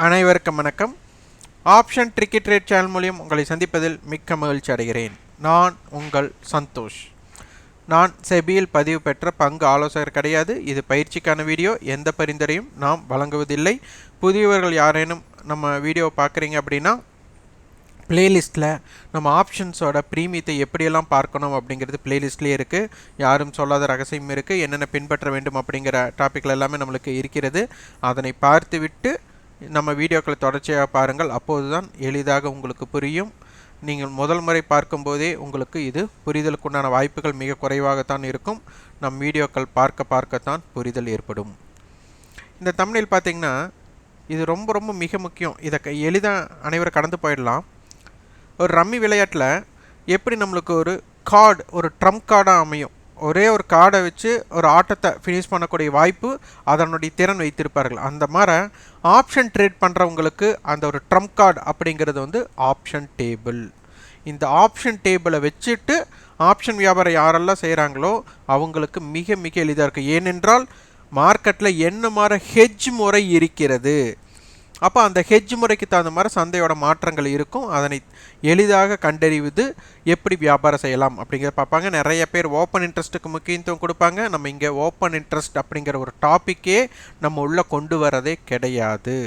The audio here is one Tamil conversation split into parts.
அனைவருக்கும் வணக்கம். ஆப்ஷன் ட்ரிக்கி ட்ரேட் சேனல் மூலியம் உங்களை சந்திப்பதில் மிக்க மகிழ்ச்சி அடைகிறேன். நான் உங்கள் சந்தோஷ். நான் செபியில் பதிவு பெற்ற பங்கு ஆலோசகர் கிடையாது. இது பயிற்சிக்கான வீடியோ. எந்த பரிந்துரையும் நாம் வழங்குவதில்லை. புதியவர்கள் யாரேனும் நம்ம வீடியோ பார்க்குறீங்க அப்படின்னா பிளேலிஸ்ட்டில் நம்ம ஆப்ஷன்ஸோட ப்ரீமியத்தை எப்படியெல்லாம் பார்க்கணும் அப்படிங்கிறது பிளேலிஸ்ட்லேயே இருக்குது. யாரும் சொல்லாத ரகசியம் இருக்குது. என்னென்ன பின்பற்ற வேண்டும் அப்படிங்கிற டாப்பிக்கில் எல்லாமே நம்மளுக்கு இருக்கிறது. அதனை பார்த்துவிட்டு நம்ம வீடியோக்களை தொடர்ச்சியாக பாருங்கள். அப்போது தான் எளிதாக உங்களுக்கு புரியும். நீங்கள் முதல் முறை பார்க்கும்போதே உங்களுக்கு இது புரிதலுக்குண்டான வாய்ப்புகள் மிக குறைவாகத்தான் இருக்கும். நம் வீடியோக்கள் பார்க்கத்தான் புரிதல் ஏற்படும். இந்த தம்ப்நெயில் பார்த்திங்கன்னா இது ரொம்ப மிக முக்கியம். இதை எளிதாக அனைவரும் கடந்து போயிடலாம். ஒரு ரம்மி விளையாட்டில் எப்படி நம்மளுக்கு ஒரு கார்டு, ஒரு ட்ரம்ப் கார்டாக அமையும். ஒரே ஒரு கார்டை வச்சு ஒரு ஆட்டத்தை ஃபினிஷ் பண்ணக்கூடிய வாய்ப்பு அதனுடைய திறன் வைத்திருப்பார்கள். அந்த மாதிரி ஆப்ஷன் ட்ரேட் பண்ணுறவங்களுக்கு அந்த ஒரு ட்ரம்ப் கார்டு அப்படிங்கிறது ஆப்ஷன் டேபிள். இந்த ஆப்ஷன் டேபிளை வச்சுட்டு ஆப்ஷன் வியாபாரம் யாரெல்லாம் செய்கிறாங்களோ அவங்களுக்கு மிக எளிதாக இருக்குது. ஏனென்றால் மார்க்கெட்டில் என்ன மாதிரி ஹெட்ஜ் முறை இருக்கிறது. அப்போ அந்த ஹெட்ஜ் முறைக்கு தகுந்த மாதிரி சந்தையோட மாற்றங்கள் இருக்கும். அதனை எளிதாக கண்டறிவது எப்படி வியாபாரம் செய்யலாம் அப்படிங்கிறத பார்ப்பாங்க. நிறைய பேர் ஓப்பன் இன்ட்ரெஸ்ட்டுக்கு முக்கியத்துவம் கொடுப்பாங்க. நம்ம இங்கே ஓப்பன் இன்ட்ரெஸ்ட் அப்படிங்கிற ஒரு டாப்பிக்கே நம்ம உள்ளே கொண்டு வரதே கிடையாது.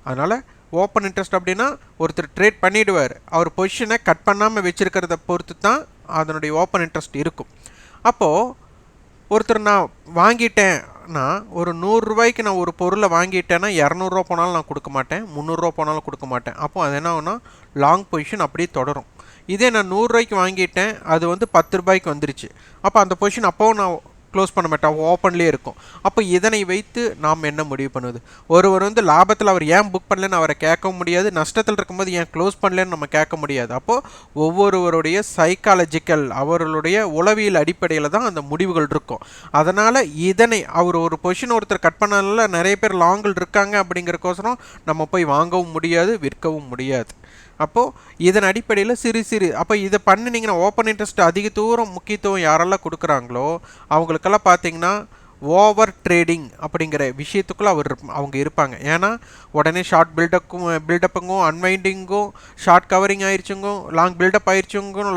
அதனால் ஓப்பன் இன்ட்ரெஸ்ட் அப்படின்னா ஒருத்தர் ட்ரேட் பண்ணிவிடுவார். அவர் பொசிஷனை கட் பண்ணாமல் வச்சுருக்கிறத பொறுத்து தான் அதனுடைய ஓப்பன் இன்ட்ரெஸ்ட் இருக்கும். அப்போது ஒருத்தர் நான் வாங்கிட்டேன்னா ஒரு 100 ரூபாய்க்கு நான் ஒரு பொருளை வாங்கிட்டேன்னா 200 ரூபா போனாலும் நான் கொடுக்க மாட்டேன், 300 ரூபா போனாலும் கொடுக்க மாட்டேன். அப்போ அது என்ன ஆகுனா லாங் பொசிஷன் அப்படியே தொடரும். இதே நான் 100 ரூபாய்க்கு வாங்கிட்டேன், அது 10 ரூபாய்க்கு வந்துருச்சு. அப்போ அந்த பொசிஷன் அப்போவும் நான் க்ளோஸ் பண்ண மாட்டேன், ஓப்பன்லேயே இருக்கும். அப்போ இதனை வைத்து நாம் என்ன முடிவு பண்ணுவது? ஒருவர் லாபத்தில் அவர் ஏன் புக் பண்ணலன்னு அவரை கேட்கவும் முடியாது, நஷ்டத்தில் இருக்கும்போது ஏன் க்ளோஸ் பண்ணலன்னு நம்ம கேட்க முடியாது. அப்போது ஒவ்வொருவருடைய சைக்காலஜிக்கல், அவர்களுடைய உளவியல் அடிப்படையில் தான் அந்த முடிவுகள் இருக்கும். அதனால் இதனை அவர் ஒரு பொசிஷன் ஒருத்தர் கட் பண்ணனால நிறைய பேர் லாங்கில் இருக்காங்க அப்படிங்கிறக்கோசரம் நம்ம போய் வாங்கவும் முடியாது, விற்கவும் முடியாது. அப்போது இதன் அடிப்படையில் சிறு அப்போ இதை பண்ணினீங்கன்னா ஓப்பன் இன்ட்ரெஸ்ட் அதிக தூரம் முக்கியத்துவம் யாரெல்லாம் கொடுக்குறாங்களோ அவங்களுக்கெல்லாம் பார்த்தீங்கன்னா ஓவர் ட்ரேடிங் அப்படிங்கிற விஷயத்துக்குள்ளே அவங்க இருப்பாங்க. ஏன்னா உடனே ஷார்ட் பில்டப்புங்கும் அன்வைண்டிங்கும், ஷார்ட் கவரிங் ஆயிடுச்சுங்கும், லாங் பில்டப் ஆயிடுச்சுங்கும்,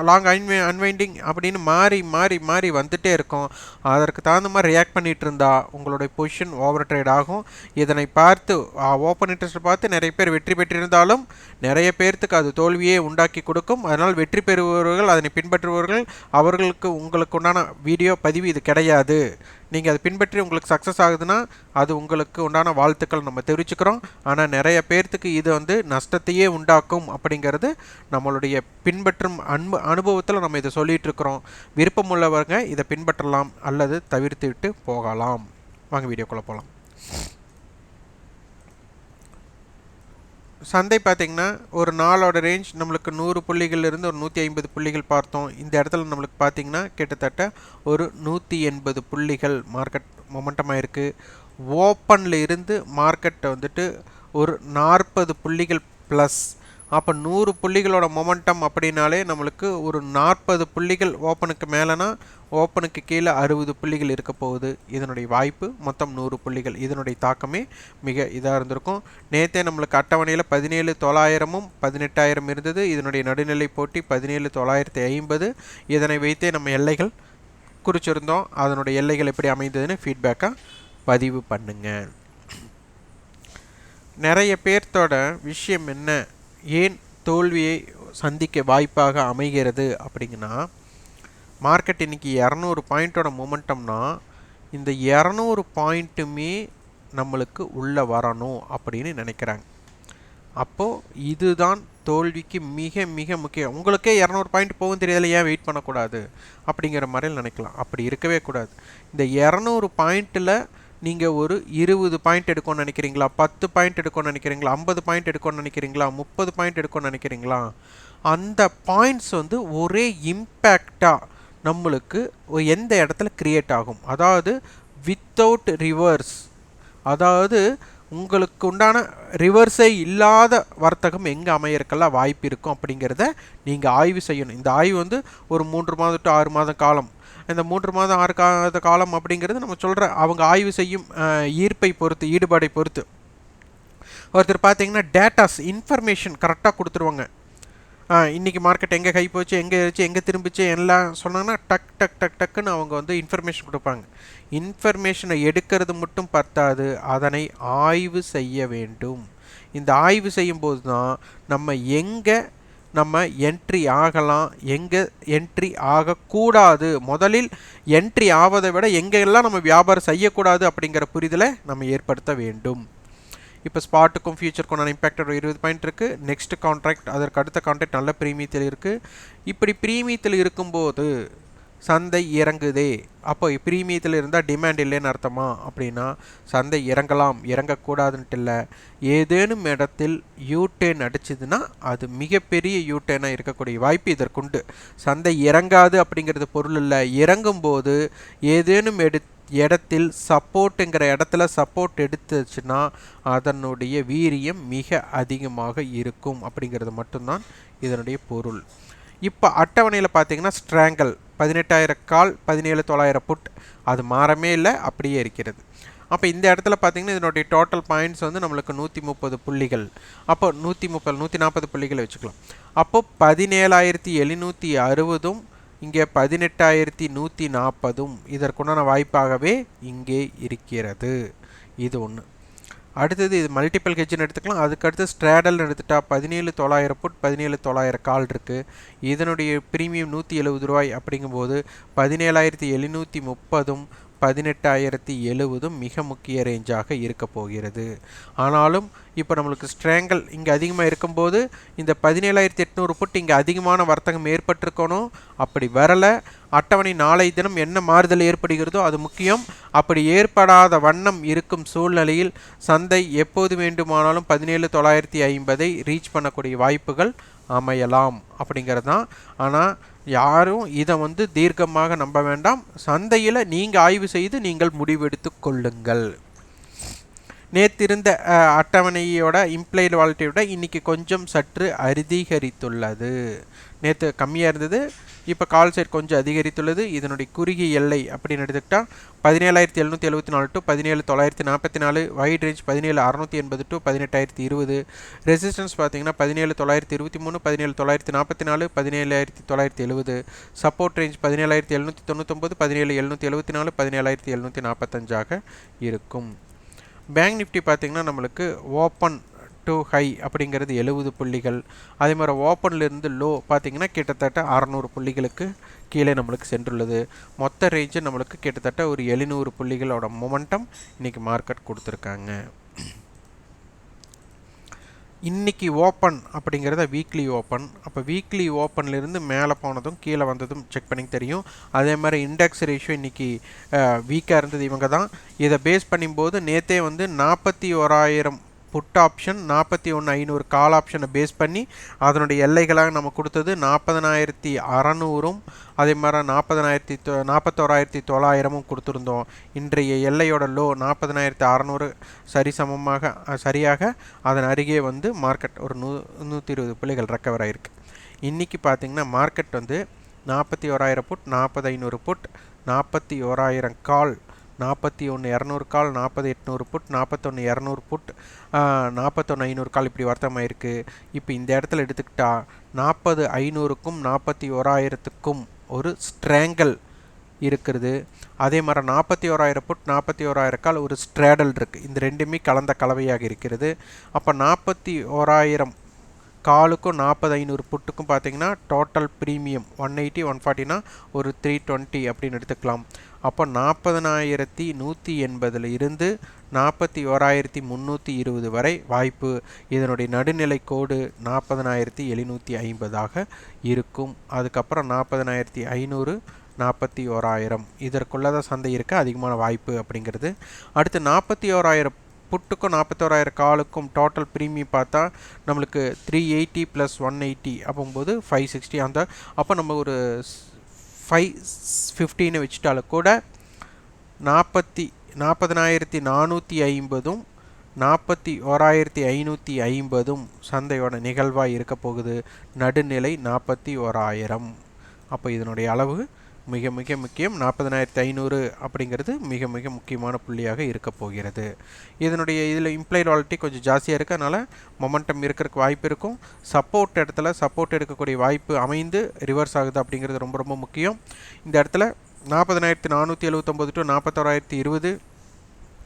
லாங் அன்வைண்டிங் அப்படின்னு மாறி வந்துகிட்டே இருக்கும். அதற்கு தகுந்த மாதிரி ரியாக்ட் பண்ணிகிட்டு இருந்தால் உங்களுடைய பொசிஷன் ஓவர் ட்ரேட் ஆகும். இதனை பார்த்து ஓப்பன் இன்ட்ரெஸ்ட் பார்த்து நிறைய பேர் வெற்றி பெற்றிருந்தாலும் நிறைய பேர்த்துக்கு அது தோல்வியே உண்டாக்கி கொடுக்கும். அதனால் வெற்றி பெறுபவர்கள், அதனை பின்பற்றுபவர்கள், அவர்களுக்கு உங்களுக்கு உண்டான வீடியோ பதிவு இது கிடையாது. நீங்கள் அதை பின்பற்றி உங்களுக்கு சக்ஸஸ் ஆகுதுன்னா அது உங்களுக்கு உண்டான வாழ்த்துக்கள் நம்ம தெரிவிச்சுக்கிறோம். ஆனால் நிறைய பேர்த்துக்கு இது நஷ்டத்தையே உண்டாக்கும் அப்படிங்கிறது நம்மளுடைய பின்பற்றும் அனுபவத்தில் நம்ம இதை சொல்லிகிட்டு இருக்கிறோம். விருப்பம் உள்ளவங்க இதை பின்பற்றலாம் அல்லது தவிர்த்துவிட்டு போகலாம். வாங்க வீடியோக்குள்ளே போகலாம். சந்தை பார்த்திங்கன்னா ஒரு நாளோட ரேஞ்ச் நம்மளுக்கு 100 புள்ளிகள்லேருந்து ஒரு 150 புள்ளிகள் பார்த்தோம். இந்த இடத்துல நம்மளுக்கு பார்த்திங்கன்னா கிட்டத்தட்ட ஒரு 180 புள்ளிகள் மார்க்கெட் மொமெண்டமாக இருக்குது. ஓப்பனில் இருந்து மார்க்கெட்டை ஒரு 40 புள்ளிகள் ப்ளஸ். அப்போ 100 புள்ளிகளோட மொமெண்டம் அப்படின்னாலே நம்மளுக்கு ஒரு 40 புள்ளிகள் ஓப்பனுக்கு மேலேனா ஓப்பனுக்கு கீழே 60 புள்ளிகள் இருக்க போகுது. இதனுடைய வாய்ப்பு மொத்தம் 100 புள்ளிகள். இதனுடைய தாக்கமே மிக இதாக இருந்திருக்கும். நேற்றே நம்மளுக்கு அட்டவணையில் 17,900ம் 18,000 இருந்தது. இதனுடைய நடுநிலை போட்டி 17,950. இதனை வைத்தே நம்ம எல்லைகள் குறிச்சிருந்தோம். அதனுடைய எல்லைகள் எப்படி அமைந்ததுன்னு ஃபீட்பேக்காக பதிவு பண்ணுங்க. நிறைய பேர்த்தோட விஷயம் என்ன, ஏன் தோல்வியை சந்திக்க வாய்ப்பாக அமைகிறது அப்படிங்கன்னா, மார்க்கெட் இன்றைக்கி 200 பாயிண்ட்டோட மொமெண்டம்னா இந்த 200 பாயிண்ட்டுமே நம்மளுக்கு உள்ளே வரணும் அப்படின்னு நினைக்கிறாங்க. அப்போது இதுதான் தோல்விக்கு மிக முக்கியம். உங்களுக்கே 200 பாயிண்ட் போகும் தெரியல, ஏன் வெயிட் பண்ணக்கூடாது அப்படிங்கிற மாதிரியில் நினைக்கலாம். அப்படி இருக்கவே கூடாது. இந்த 200 பாயிண்ட்டில் நீங்கள் ஒரு 20 பாயிண்ட் எடுக்கணும்னு நினைக்கிறீங்களா, 10 பாயிண்ட் எடுக்கணும்னு நினைக்கிறீங்களா, 50 பாயிண்ட் எடுக்கணும்னு நினைக்கிறீங்களா, 30 பாயிண்ட் எடுக்கணும்னு நினைக்கிறீங்களா, அந்த பாயிண்ட்ஸ் ஒரே இம்பேக்டாக நம்மளுக்கு எந்த இடத்துல கிரியேட் ஆகும், அதாவது வித்தவுட் ரிவர்ஸ், அதாவது உங்களுக்கு உண்டான ரிவர்ஸே இல்லாத வர்த்தகம் எங்கே அமையறக்கெல்லாம் வாய்ப்பு இருக்கும் அப்படிங்கிறத நீங்கள் ஆய்வு செய்யணும். இந்த ஆய்வு ஒரு 3 மாதம் to 6 மாதம் காலம். இந்த 3 மாதம் 6 மாத காலம் அப்படிங்கிறது நம்ம சொல்கிற அவங்க ஆய்வு செய்யும் ஈர்ப்பை பொறுத்து, ஈடுபாடை பொறுத்து. ஒருத்தர் பார்த்தீங்கன்னா டேட்டாஸ் இன்ஃபர்மேஷன் கரெக்டாக கொடுத்துருவாங்க. இன்றைக்கி மார்க்கெட் எங்கே கை போச்சு, எங்கே இருந்துச்சு, எங்கே திரும்பிச்சு எல்லாம் சொன்னாங்கன்னா டக் டக் டக் டக்குன்னு அவங்க வந்து இன்ஃபர்மேஷன் கொடுப்பாங்க. இன்ஃபர்மேஷனை எடுக்கிறது மட்டும் பத்தாது, அதனை ஆய்வு செய்ய வேண்டும். இந்த ஆய்வு செய்யும்போது தான் நம்ம என்ட்ரி ஆகலாம், எங்கே என்ட்ரி ஆகக்கூடாது, முதலில் என்ட்ரி ஆவதை விட எங்கெல்லாம் நம்ம வியாபாரம் செய்யக்கூடாது அப்படிங்கிற புரிதலை நம்ம ஏற்படுத்த வேண்டும். இப்போ ஸ்பாட்டுக்கும் ஃபியூச்சருக்கும் நான் இம்பேக்டட் 20 பாயிண்ட் இருக்குது. நெக்ஸ்ட் கான்ட்ராக்ட், அதற்கு அடுத்த கான்ட்ராக்ட் நல்ல ப்ரீமியத்தில் இருக்குது. இப்படி ப்ரீமியத்தில் இருக்கும்போது சந்தை இறங்குதே, அப்போ ப்ரீமியத்தில் இருந்தால் டிமாண்ட் இல்லைன்னு அர்த்தமா அப்படின்னா சந்தை இறங்கலாம், இறங்கக்கூடாதுன்ட்டு இல்லை. ஏதேனும் இடத்தில் யூடேர்ன் அடிச்சதுன்னா அது மிகப்பெரிய யூடேர்னாக இருக்கக்கூடிய வாய்ப்பு இதற்குண்டு. சந்தை இறங்காது அப்படிங்கிறது பொருள் இல்லை. இறங்கும்போது ஏதேனும் இடத்தில் சப்போர்ட்டுங்கிற இடத்துல சப்போர்ட் எடுத்துச்சுன்னா அதனுடைய வீரியம் மிக அதிகமாக இருக்கும் அப்படிங்கிறது மட்டும்தான் இதனுடைய பொருள். இப்போ அட்டவணையில் பார்த்தீங்கன்னா ஸ்ட்ராங்கல் 18,000 கால் 17,900 புட், அது மாறமே இல்லை, அப்படியே இருக்கிறது. அப்போ இந்த இடத்துல பார்த்தீங்கன்னா இதனுடைய டோட்டல் பாயிண்ட்ஸ் வந்து நம்மளுக்கு 130 புள்ளிகள். அப்போ 140 புள்ளிகள் வச்சுக்கலாம். அப்போ 17,760 இங்கே 18,140 இதற்குண்டான வாய்ப்பாகவே இங்கே இருக்கிறது. இது ஒன்று. அடுத்தது இது மல்டிபிள் ஹெட்ஜ்னு எடுத்துக்கலாம். அதுக்கடுத்து ஸ்ட்ராடல்னு எடுத்துட்டா 17,900 புட் 17,900 கால் இருக்குது. இதனுடைய ப்ரீமியம் 170 ரூபாய் அப்படிங்கும்போது 17,730 18,070 மிக முக்கிய ரேஞ்சாக இருக்க போகிறது. ஆனாலும் இப்போ நம்மளுக்கு ஸ்ட்ராங்கல் இங்கே அதிகமாக இருக்கும்போது இந்த 17,800 புட் இங்கே அதிகமான வர்த்தகம் ஏற்பட்டிருக்கணும். அப்படி வரலை. அட்டவணை நாளை தினம் என்ன மாறுதல் ஏற்படுகிறதோ அது முக்கியம். அப்படி ஏற்படாத வண்ணம் இருக்கும் சூழ்நிலையில் சந்தை எப்போது வேண்டுமானாலும் 17,950 ரீச் பண்ணக்கூடிய வாய்ப்புகள் அமையலாம் அப்படிங்கிறது தான். ஆனால் யாரும் இதை வந்து தீர்க்கமாக நம்ப வேண்டாம். சந்தையில் நீங்கள் ஆய்வு செய்து நீங்கள் முடிவெடுத்து கொள்ளுங்கள். நேற்றிருந்த அட்டவணையோட இம்ப்ளைடு வாலிட்டியை விட இன்றைக்கி கொஞ்சம் சற்று அதிகரித்துள்ளது. நேற்று கம்மியாக இருந்தது, இப்போ கால் சைட் கொஞ்சம் அதிகரித்துள்ளது. இதனுடைய குறுகிய எல்லை அப்படின்னு எடுத்துக்கிட்டால் 17,774 to 17,944, wide range 17,680 to 18,020. Resistance பார்த்தீங்கன்னா 17,923 17,944 17,970. சப்போர்ட் ரேஞ்ச் 17,799 17,774 17,745 இருக்கும். பேங்க் நிஃப்டி பார்த்திங்கன்னா நம்மளுக்கு ஓப்பன் டு ஹை அப்படிங்கிறது 70 புள்ளிகள். அதே மாதிரி ஓப்பன்லேருந்து லோ பார்த்திங்கன்னா கிட்டத்தட்ட 600 புள்ளிகளுக்கு கீழே நம்மளுக்கு சென்றுள்ளது. மொத்த ரேஞ்சு நம்மளுக்கு கிட்டத்தட்ட ஒரு 700 புள்ளிகளோட மொமெண்டம் இன்றைக்கி மார்க்கெட் கொடுத்துருக்காங்க. இன்றைக்கி ஓப்பன் அப்படிங்கிறத வீக்லி ஓப்பன். அப்போ வீக்லி ஓப்பன்லேருந்து மேலே போனதும் கீழே வந்ததும் செக் பண்ணி தெரியும். அதே மாதிரி இண்டெக்ஸ் ரேஷியோ இன்றைக்கி வீக்காக இருந்தது. இவங்க தான் இதை பேஸ் பண்ணும்போது நேற்றே வந்து 41,000 புட் ஆப்ஷன் 41,500 கால் ஆப்ஷனை பேஸ் பண்ணி அதனுடைய எல்லைகளாக நம்ம கொடுத்தது 40,600 அதே மாதிரி 41,900 கொடுத்துருந்தோம். இன்றைய எல்லையோட லோ 40,600 சரியாக அதன் அருகே வந்து மார்க்கெட் ஒரு 120 புள்ளிகள் ரெக்கவர் ஆகிருக்கு. இன்றைக்கி பார்த்திங்கன்னா மார்க்கெட் வந்து 41,000 புட் 40,500 புட் 41,000 கால் 41,200 கால் 40,800 புட் 41,200 புட் 41,500 கால் இப்படி வர்த்தகமாயிருக்கு. இப்போ இந்த இடத்துல எடுத்துக்கிட்டா 40,500க்கும் 41,000க்கும் ஒரு ஸ்ட்ராங்கல் இருக்கிறது. அதே மாதிரி 41,000 புட் 41,000 கால் ஒரு ஸ்ட்ராடல் இருக்குது. இந்த ரெண்டுமே கலந்த கலவையாக இருக்கிறது. அப்போ 41,000 காலுக்கும் 40,500 புட்டுக்கும் பார்த்தீங்கன்னா டோட்டல் ப்ரீமியம் 180 140னா ஒரு 320 அப்படின்னு எடுத்துக்கலாம். அப்போ 40,180 இருந்து 41,320 வரை வாய்ப்பு. இதனுடைய நடுநிலை கோடு 40,750 இருக்கும். அதுக்கப்புறம் 40,500 41,000 இதற்குள்ளதான் சந்தை இருக்க அதிகமான வாய்ப்பு அப்படிங்கிறது. அடுத்து 41,000 புட்டுக்கும் 41,000 காலுக்கும் டோட்டல் ப்ரீமியம் பார்த்தா நம்மளுக்கு 380 + 180 அப்போது 560. அந்த அப்போ நம்ம ஒரு 515 வச்சுட்டாலும் கூட 40,450 41,550 சந்தையோட நிகழ்வாக இருக்க போகுது. நடுநிலை 41,000. அப்போ இதனுடைய அளவு மிக மிக முக்கியம். 40,500 அப்படிங்கிறது மிக மிக முக்கியமான புள்ளியாக இருக்க போகிறது. இதனுடைய இதில் இம்ப்ளைட் வாலிட்டி கொஞ்சம் ஜாஸ்தியாக இருக்குது, அதனால் மொமெண்டம் இருக்கிறதுக்கு வாய்ப்பு இருக்கும். சப்போர்ட் இடத்துல சப்போர்ட் எடுக்கக்கூடிய வாய்ப்பு அமைந்து ரிவர்ஸ் ஆகுது அப்படிங்கிறது ரொம்ப ரொம்ப முக்கியம். இந்த இடத்துல 40,479 to 41,020,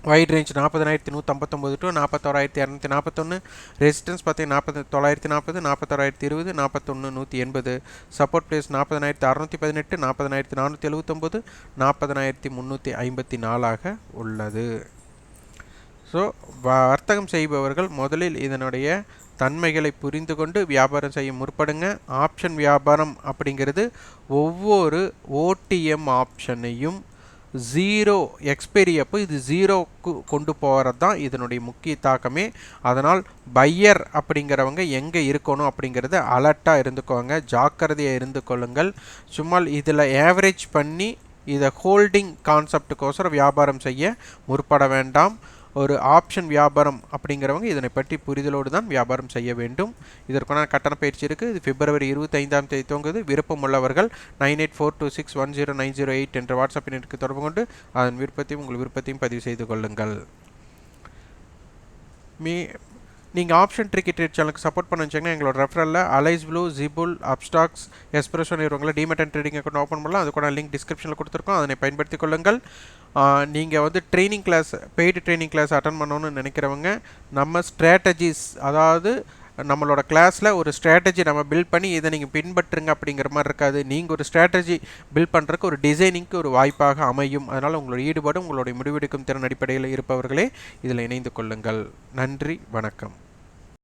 wide range 40,159 to 41,241, resistance பார்த்தீங்கன்னா 40,940, 41,020, 41,180, சப்போர்ட் பிளேஸ் 40,618, 40,479, 40,354 உள்ளது. ஸோ வர்த்தகம் செய்பவர்கள் முதலில் இதனுடைய தன்மைகளை புரிந்து கொண்டு வியாபாரம் செய்ய முற்படுங்க. ஆப்ஷன் வியாபாரம் அப்படிங்கிறது ஒவ்வொரு ஓடிஎம் ஆப்ஷனையும் ஜீரோ எக்ஸ்பைரி அப்போ இது ஜீரோக்கு கொண்டு போகிறது தான் இதனுடைய முக்கிய தாக்கமே. அதனால் பையர் அப்படிங்கிறவங்க எங்கே இருக்கணும் அப்படிங்கிறத அலர்ட்டாக இருந்துக்கோங்க, ஜாக்கிரதையாக இருந்து கொள்ளுங்கள். சும்மா இதில் ஏவரேஜ் பண்ணி இதை ஹோல்டிங் கான்செப்டுக்கோசரம் வியாபாரம் செய்ய முற்பட வேண்டாம். ஒரு ஆப்ஷன் வியாபாரம் அப்படிங்கிறவங்க இதனை பற்றி புரிதலோடு தான் வியாபாரம் செய்ய வேண்டும். இதற்கான கட்டண பயிற்சி இருக்குது. இது பிப்ரவரி 25ஆம் தேதி துவங்குது. விருப்பம் உள்ளவர்கள் 9842610908 என்ற வாட்ஸ்அப் எண்ணிற்கு தொடர்பு கொண்டு அதன் விருப்பத்தையும் உங்கள் விருப்பத்தையும் பதிவு செய்து கொள்ளுங்கள். நீங்கள் ஆப்ஷன் ட்ரிக்கி ட்ரேட் சேனலுக்கு சப்போர்ட் பண்ண வச்சிங்கன்னா எங்களோட ரெஃபரலில் அலைஸ் ப்ளூ, ஜிபுல், அப்ஸ்டாக்ஸ், எஸ்பிரஸோ நிறுவனங்களை demat and trading account open பண்ணலாம். அதுக்கான லிங்க் டிஸ்கிரிப்ஷனில் கொடுத்துருக்கோம், அதனை பயன்படுத்திக் கொள்ளுங்கள். நீங்கள் வந்து training class, paid training class attend பண்ணணும்னு நினைக்கிறவங்க நம்ம ஸ்ட்ராட்டஜிஸ், அதாவது நம்மளோட கிளாஸில் ஒரு ஸ்ட்ராட்டஜி நம்ம பில்ட் பண்ணி இதை நீங்கள் பின்பற்றுங்க அப்படிங்கிற மாதிரி இருக்காது. நீங்கள் ஒரு ஸ்ட்ராட்டஜி பில்ட் பண்ணுறதுக்கு ஒரு டிசைனிங்க்கு ஒரு வாய்ப்பாக அமையும். அதனால் உங்களோட ஈடுபாடு, உங்களுடைய முடிவெடுக்கும் திறன் அடிப்படையில் இருப்பவர்களே இதில் இணைந்து கொள்ளுங்கள். நன்றி, வணக்கம்.